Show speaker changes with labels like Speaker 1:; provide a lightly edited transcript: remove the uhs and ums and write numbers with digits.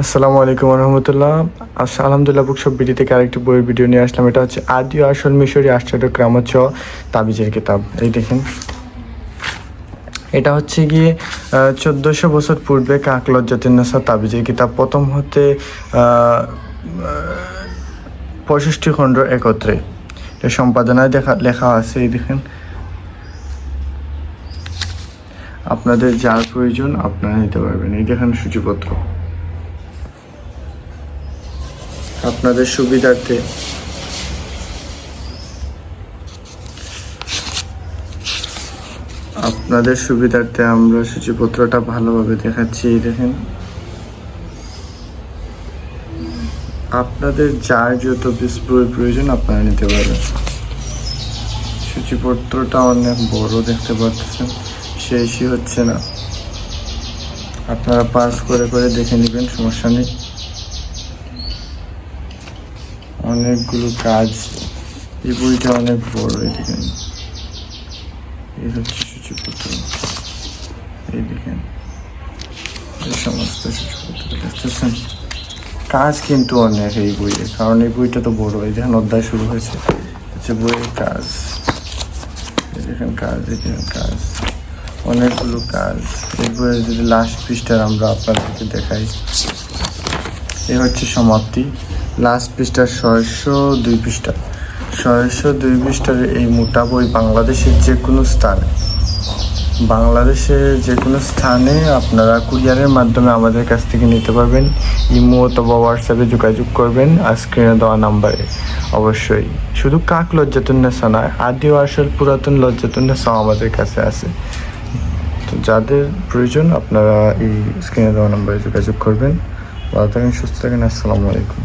Speaker 1: আসসালামু আলাইকুম রহমতুল্লাহ। আলহামদুলিল্লাহ বুক শপ বিডি থেকে আরেকটি বইয়ের ভিডিও নিয়ে আসলাম। এটা হচ্ছে আদি ও আসল মিশরি আশ্চর্য গ্রামাচ তাবিজের কিতাব। এই দেখেন, এটা হচ্ছে গিয়ে 1400 বছর পূর্বে কাক লজ্জাতিন্নেসা তাবিজের কিতাব, প্রথম হতে 65 খণ্ড একত্রে। এটা সম্পাদনায় লেখা আছে। এই দেখেন, আপনাদের যার প্রয়োজন আপনারা নিতে পারবেন। এই দেখেন সূচিপত্র, আপনাদের সুবিধার্থে আমরা সূচিপত্রটা ভালোভাবে দেখাচ্ছি। এই দেখেন, আপনাদের যার যত বই প্রয়োজন আপনারা নিতে পারবেন। সূচিপত্রটা অনেক বড় দেখতে পাচ্ছেন, শেষই হচ্ছে না। আপনারা পাস করে করে দেখে নেবেন, সমস্যা নেই। অনেকগুলো কাজ, এই বইটা অনেক বড়। এই দেখেন, এই হচ্ছে সূচিপত্র। এই দেখেন, এই সমস্ত সূচিপত্র দেখতেছেন। কাজ কিন্তু অনেক এই বইয়ে, কারণ এই বইটা তো বড়। এই দেখেন, অধ্যায় শুরু হয়েছে, হচ্ছে বইয়ের কাজ। এই দেখেন কাজ, এই দেখেন কাজ, অনেকগুলো কাজ। এই বইয়ের যদি লাস্ট পৃষ্ঠার আমরা আপনাদেরকে দেখাই, এই হচ্ছে সমাপ্তি। লাস্ট পৃষ্ঠার 602 পৃষ্ঠা, 602 পৃষ্ঠার এই মোটা বই বাংলাদেশের যে কোনো স্থানে আপনারা কুরিয়ারের মাধ্যমে আমাদের কাছ থেকে নিতে পারবেন। ইমো অথবা হোয়াটসঅ্যাপে যোগাযোগ করবেন আর স্ক্রিনে দেওয়া নাম্বারে। অবশ্যই শুধু কাক লজ্জাতুন্নেসা নয়, আদি ও আসল পুরাতন লজ্জাতুন্নেসাও আমাদের কাছে আছে। তো যাদের প্রয়োজন আপনারা এই স্ক্রিনে দেওয়া নাম্বারে যোগাযোগ করবেন। ভালো থাকেন, সুস্থ থাকেন। আসসালামু আলাইকুম।